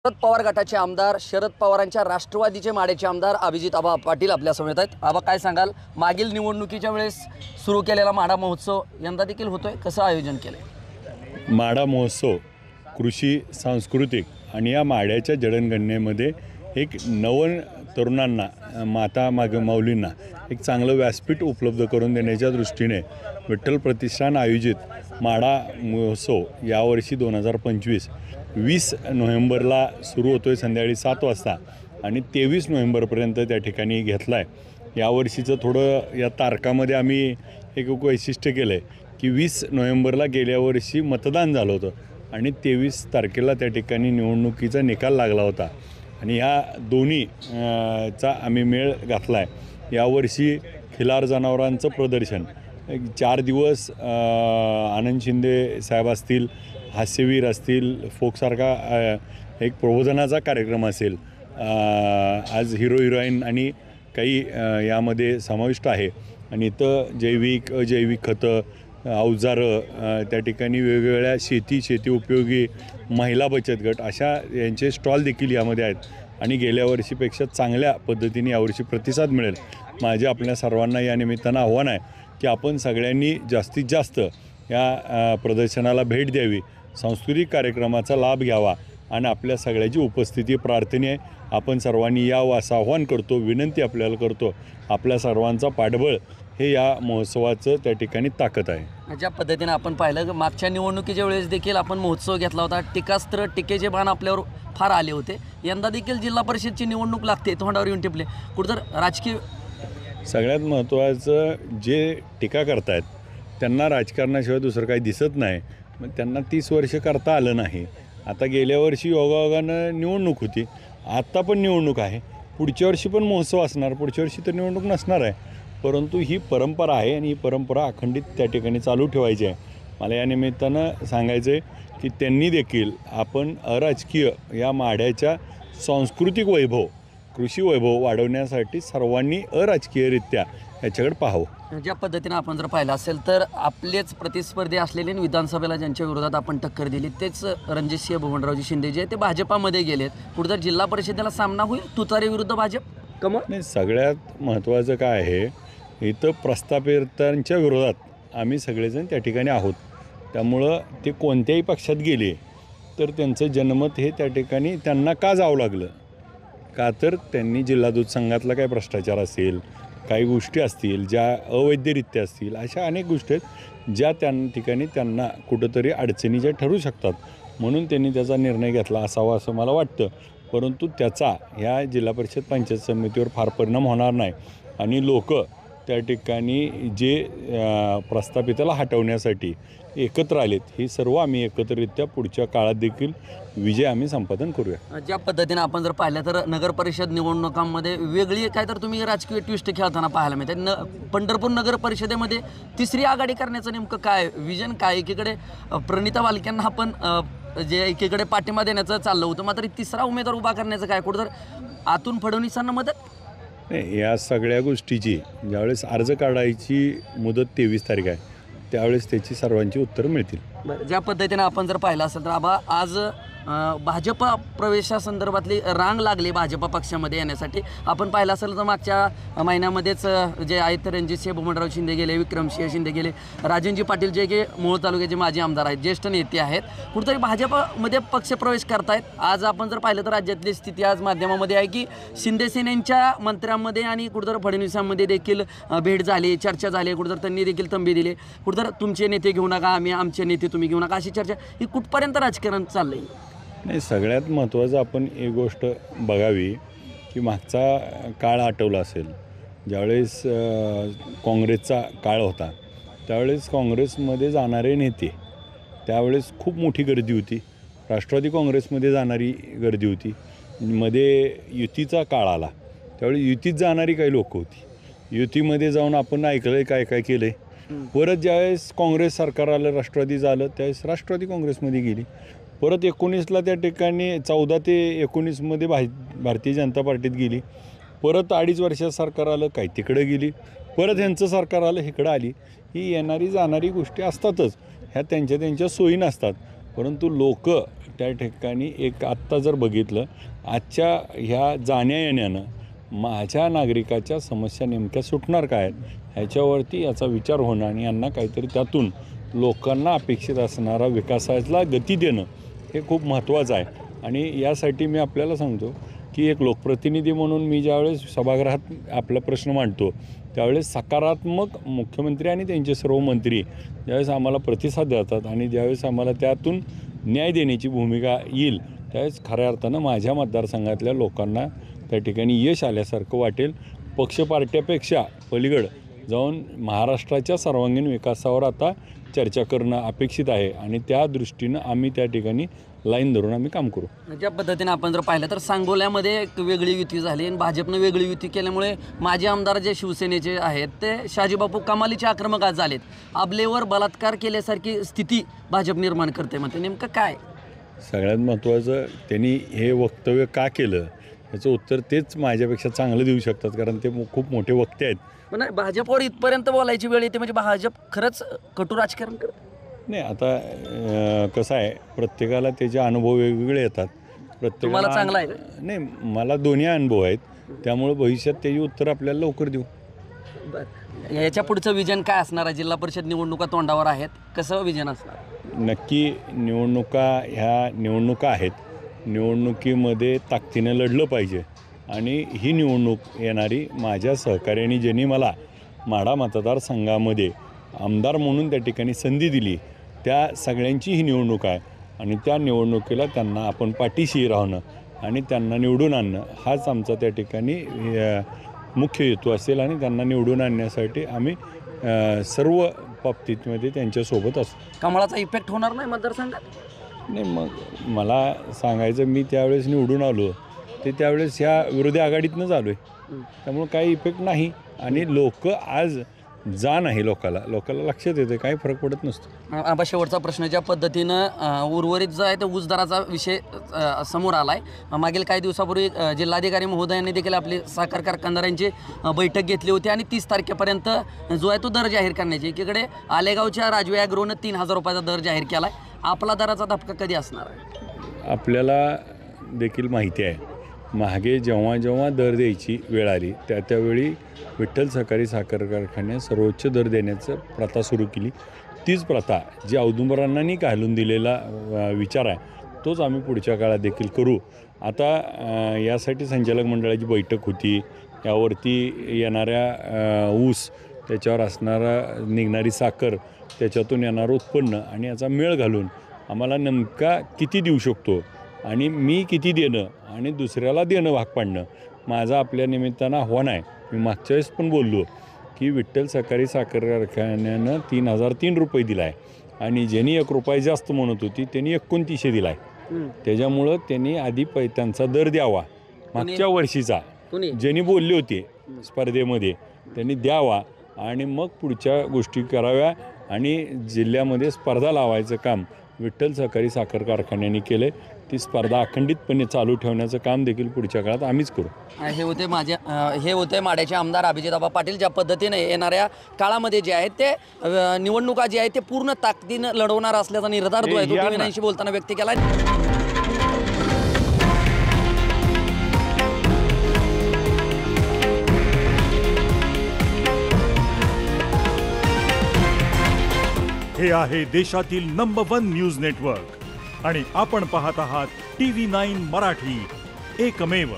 शरद पवार गटाचे आमदार, शरद पवारांच्या राष्ट्रवादीचे माड्याचे आमदार अभिजित आबा पाटील आपल्या समोर आहेत। आबा, काय सांगाल, मागील निवडणुकीच्या वेळेस सुरू केलेला माडा महोत्सव यंदा देखील होतोय, कसं आयोजन केलंय? माडा महोत्सव कृषी, सांस्कृतिक आणि या माड्याच्या जडणघडणीमध्ये एक नवन तरुणांना, माता माऊलींना एक चांगलं व्यासपीठ उपलब्ध करून देण्याच्या दृष्टीने विठ्ठल प्रतिष्ठान आयोजित माडा महोत्सव यावर्षी 2025 20 नोव्हेंबरला सुरू होतो आहे संध्याकाळी 7 वाजता आणि 23 नोव्हेंबरपर्यंत त्या ठिकाणी घेतला आहे। यावर्षीचं थोडं या तारखामध्ये आम्ही एक वैशिष्ट्य केलं आहे की 20 नोव्हेंबरला गेल्या वर्षी मतदान झालं होतं आणि 23 तारखेला त्या ठिकाणी निवडणुकीचा निकाल लागला होता आणि ह्या दोन्ही चा आम्ही मेळ घातला आहे। यावर्षी खिलार जनावरांचं प्रदर्शन 4 दिवस आनंद शिंदे साहेब असतील, हास्यवीर असतील, फोकसारखा एक प्रबोधनाचा कार्यक्रम असेल, आज हिरो हिरोईन आणि काही यामध्ये समाविष्ट आहे आणि इथं जैविक अजैविक खतं, अवजारं, त्या ठिकाणी वेगवेगळ्या शेती उपयोगी महिला बचत गट अशा यांचे स्टॉल देखील यामध्ये आहेत आणि गेल्या वर्षीपेक्षा चांगल्या पद्धतीने यावर्षी प्रतिसाद मिळेल। माझे आपल्या सर्वांना या निमित्तानं आव्हान आहे की आपण सगळ्यांनी जास्तीत जास्त या प्रदर्शनाला भेट द्यावी, सांस्कृतिक कार्यक्रमाचा लाभ घ्यावा आणि आपल्या सगळ्याची उपस्थिती प्रार्थनीय आहे। आपण सर्वांनी यावं असं आव्हान करतो, विनंती आपल्याला करतो। आपल्या सर्वांचा पाठबळ हे या महोत्सवाचं त्या ठिकाणी ताकद आहे। ज्या पद्धतीने आपण पाहिलं, मागच्या निवडणुकीच्या वेळेस देखील आपण महोत्सव घेतला होता, टीकास्त्र टीकेचे बाण आपल्यावर फार आले होते। यंदा देखील जिल्हा परिषदची निवडणूक लागते, तोंडावर येऊन टिपले, कुठंतर राजकीय सगळ्यात महत्त्वाचं जे टीका करतायत त्यांना राजकारणाशिवाय दुसरं काही दिसत नाही, मग त्यांना 30 वर्ष करता आलं नाही। आता गेल्या वर्षी योगायोगानं निवडणूक होती, आत्ता पण निवडणूक आहे, पुढच्या वर्षी पण महोत्सव असणार, पुढच्या वर्षी तर निवडणूक नसणार आहे, परंतु ही परंपरा आहे आणि ही परंपरा अखंडित त्या ठिकाणी चालू ठेवायची आहे। मला या निमित्तानं सांगायचं आहे की त्यांनी देखील आपण अराजकीय या माड्याच्या सांस्कृतिक वैभव, कृषी वैभव वाढवण्यासाठी सर्वांनी अराजकीयरित्या याच्याकडे पाहावं। ज्या पद्धतीनं आपण जर पाहिलं असेल तर आपलेच प्रतिस्पर्धी असलेले विधानसभेला ज्यांच्या विरोधात आपण टक्कर दिली तेच रणजितसिंह भुवनरावजी शिंदे जे ते भाजपामध्ये गेलेत, कुठं जिल्हा परिषदेला सामना होईल तुतारी विरुद्ध भाजप कमळ? नाही, सगळ्यात महत्त्वाचं काय आहे, इथं प्रस्थापितांच्या विरोधात आम्ही सगळेजण त्या ठिकाणी आहोत, त्यामुळं ते कोणत्याही पक्षात गेले तर त्यांचं जनमत हे त्या ठिकाणी त्यांना का जावं लागलं, का तर त्यांनी जिल्हा दूध संघातला काही भ्रष्टाचार असेल, काही गोष्टी असतील ज्या अवैधरित्या असतील, अशा अनेक गोष्टी आहेत ज्या त्या ठिकाणी त्यांना कुठंतरी अडचणीच्या ठरू शकतात, म्हणून त्यांनी त्याचा निर्णय घेतला असावा असं मला वाटतं। परंतु त्याचा ह्या जिल्हा परिषद पंचायत समितीवर फार परिणाम होणार नाही आणि लोक त्या ठिकाणी जे प्रस्थापिताला हटवण्यासाठी एकत्र आलेत, हे सर्व आम्ही एकत्रित्या पुढच्या काळात देखील विजय आम्ही संपादन करूया। ज्या पद्धतीनं आपण जर पाहिलं तर नगर परिषद निवडणुकांमध्ये वेगळी काय तर तुम्ही राजकीय ट्विस्ट खेळताना पाहायला मिळते। पंढरपूर नगर परिषदेमध्ये तिसरी आघाडी करण्याचं नेमकं काय विजन काय? एकीकडे प्रणिता वालक्यांना आपण जे एकीकडे पाठिंबा देण्याचं चाललं होतं, मात्र तिसरा उमेदवार उभा करण्याचं काय, कुठं तर आतून फडणवीसांना मदत? नाही, या सगळ्या गोष्टीची ज्यावेळेस अर्ज काढायची मुदत 23 तारीख आहे त्यावेळेस त्याची सर्वांची उत्तरं मिळतील। बरं, ज्या पद्धतीनं आपण जर पाहिलं असेल तर आबा आज भाजपा प्रवेशासंदर्भातली रांग लागली भाजपा पक्षामध्ये येण्यासाठी। आपण पाहिलं असेल तर मागच्या महिन्यामध्येच जे आहेत रणजितसिंह भुवनराव शिंदे गेले, विक्रमसिंह शिंदे गेले, राजनजी पाटील जे की मूळ तालुक्याचे माजी आमदार आहेत, ज्येष्ठ नेते आहेत, कुठेतरी भाजपमध्ये पक्षप्रवेश करतायत। आज आपण जर पाहिलं तर राज्यातली स्थिती आज माध्यमामध्ये आहे की शिंदे सेनेच्या मंत्र्यांमध्ये आणि कुठेतरी फडणवीसांमध्ये देखील भेट झाली, चर्चा झाली, कुठेतरी त्यांनी देखील तंबी दिली, कुठेतरी तुमचे नेते घेऊ नका, आम्ही आमचे नेते तुम्ही घेऊ नका, अशी चर्चा ही कुठपर्यंत राजकारण चाललं आहे? नाही, सगळ्यात महत्त्वाचं आपण एक गोष्ट बघावी की मागचा काळ आठवला असेल, ज्यावेळेस काँग्रेसचा काळ होता त्यावेळेस काँग्रेसमध्ये जाणारे नेते त्यावेळेस खूप मोठी गर्दी होती, राष्ट्रवादी काँग्रेसमध्ये जाणारी गर्दी होती, मध्ये युतीचा काळ आला त्यावेळी युतीत जाणारी काही लोक होती, युतीमध्ये जाऊन आपण ऐकलं काय काय केलं आहे। परत ज्यावेळेस काँग्रेस सरकार आलं, राष्ट्रवादी झालं, त्यावेळेस राष्ट्रवादी काँग्रेसमध्ये गेली, परत 19ला त्या ठिकाणी 14 ते 19मध्ये भारतीय जनता पार्टीत गेली, परत 2.5 वर्षात सरकार आलं, काही तिकडं गेली, परत ह्यांचं सरकार आलं, इकडं आली। ही येणारी जाणारी गोष्टी असतातच, ह्या त्यांच्या सोयी नसतात, परंतु लोक त्या ठिकाणी एक आत्ता जर बघितलं आजच्या ह्या जाण्या येण्यानं माझ्या नागरिकाच्या समस्या नेमक्या सुटणार काय आहेत ह्याच्यावरती याचा विचार होणं आणि यांना काहीतरी त्यातून लोकांना अपेक्षित असणारा विकासाला गती देणं हे खूप महत्त्वाचं आहे. आणि यासाठी मी आपल्याला सांगतो की एक लोकप्रतिनिधी म्हणून मी ज्यावेळेस सभागृहात आपला प्रश्न मांडतो त्यावेळेस सकारात्मक मुख्यमंत्री आणि त्यांचे सर्व मंत्री ज्यावेळेस आम्हाला प्रतिसाद देतात आणि ज्यावेळेस आम्हाला त्यातून न्याय देण्याची भूमिका येईल त्यावेळेस खऱ्या अर्थानं माझ्या मतदारसंघातल्या लोकांना त्या ठिकाणी यश आल्यासारखं वाटेल. पक्षपार्ट्यापेक्षा पलीकडं जाऊन महाराष्ट्राच्या सर्वांगीण विकासावर आता चर्चा करणं अपेक्षित आहे आणि त्या दृष्टीनं आम्ही त्या ठिकाणी लाईन धरून आम्ही काम करू. ज्या पद्धतीने आपण जर पाहिलं तर सांगोल्यामध्ये एक वेगळी युती झाली आणि भाजपनं वेगळी युती केल्यामुळे माजी आमदार जे शिवसेनेचे आहेत ते शहाजीबापू कमालीचे आक्रमक आज झालेत. आबलेवर बलात्कार केल्यासारखी स्थिती भाजप निर्माण करते. म्हणते नेमकं काय? सगळ्यात महत्त्वाचं त्यांनी हे वक्तव्य का केलं याचं उत्तर तेच माझ्यापेक्षा चांगलं देऊ शकतात कारण ते खूप मोठे वक्ते आहेत. पण भाजपवर इथपर्यंत बोलायची वेळ येते म्हणजे भाजप खरंच कटू राजकारण करत नाही. आता कसं आहे प्रत्येकाला त्याचे अनुभव वेगवेगळे येतात. तुम्हाला चांगला आहे का? नाही मला दोन्ही अनुभव आहेत त्यामुळे भविष्यात त्याची उत्तर आपल्याला लवकर देऊ. याच्या पुढचं विजन काय असणार आहे? जिल्हा परिषद निवडणुका तोंडावर आहेत, कसं विजन असणार? नक्की ह्या निवडणुका आहेत. निवडणुकीमध्ये ताकदीनं लढलं पाहिजे आणि ही निवडणूक येणारी माझ्या सहकार्याने ज्यांनी मला माढा मतदारसंघामध्ये आमदार म्हणून त्या ठिकाणी संधी दिली त्या सगळ्यांची ही निवडणूक आहे आणि त्या निवडणुकीला त्यांना आपण पाठीशी राहणं आणि त्यांना निवडून आणणं हाच आमचा त्या ठिकाणी मुख्य हेतू असेल आणि त्यांना निवडून आणण्यासाठी आम्ही सर्व बाबतीतमध्ये त्यांच्यासोबत असू. कमळाचा इफेक्ट होणार नाही मतदारसंघात? नाही मग मला सांगायचं मी त्यावेळेस निवडून आलो ते त्यावेळेस ह्या विरोधी आघाडीतनं आलो आहे त्यामुळं काही इफेक्ट नाही आणि लोक आज जाण आहे लोकाला लक्षात येते काही फरक पडत नसतो. आबा शेवटचा प्रश्न ज्या पद्धतीनं उर्वरित जो आहे तो ऊस दराचा विषय समोर आला आहे. मागील काही दिवसापूर्वी जिल्हाधिकारी महोदयांनी देखील आपली साखर कारखानदारांची बैठक घेतली होती आणि 30 तारखेपर्यंत जो आहे तो दर जाहीर करण्याची. एकीकडे आलेगावच्या राजवे ॲग्रोनं 3000 रुपयाचा दर जाहीर केला आहे. आपला दराचा धपका कधी असणार आहे? आपल्याला देखील माहिती आहे मागे जेव्हा दर द्यायची वेळ आली त्यावेळी विठ्ठल सहकारी साखर कारखान्याने सर्वोच्च दर देण्याचं प्रथा सुरू केली. तीच प्रथा जी औदुंबरांनी घालून दिलेला विचार आहे तोच आम्ही पुढच्या काळात देखील करू. आता यासाठी संचालक मंडळाची बैठक होती. यावरती येणाऱ्या ऊस त्याच्यावर निघणारी साखर त्याच्यातून येणारं उत्पन्न आणि याचा मेळ घालून आम्हाला नेमका किती देऊ शकतो आणि मी किती देणं आणि दुसऱ्याला देणं भाग पाडणं माझा आपल्या निमित्तानं आव्हान आहे. मी मागच्या वेळेस पण बोललो की विठ्ठल सहकारी साखर कारखान्यानं 3003 रुपये दिला आहे आणि ज्यांनी 1 रुपये जास्त म्हणत होती त्यांनी 2900 दिला आहे. त्याच्यामुळं त्यांनी आधी त्यांचा दर द्यावा मागच्या वर्षीचा ज्यांनी बोलले होते स्पर्धेमध्ये त्यांनी द्यावा आणि मग पुढच्या गोष्टी कराव्या आणि जिल्ह्यामध्ये स्पर्धा लावायचं काम विठ्ठल सहकारी साखर कारखान्याने केलं. ती स्पर्धा अखंडितपणे चालू ठेवण्याचं काम देखील पुढच्या काळात आम्हीच करू. हे होते माढ्याचे आमदार अभिजितआबा पाटील. ज्या पद्धतीने येणाऱ्या काळामध्ये जे आहेत ते निवडणुका जे आहेत ते पूर्ण ताकदीनं लढवणार असल्याचा निर्धार जो आहे तो टीव्ही बोलताना व्यक्त केला. हे आहे देशातील नंबर 1 न्यूज नेटवर्क आणि आपण पाहत आहात TV9 मराठी, एकमेव.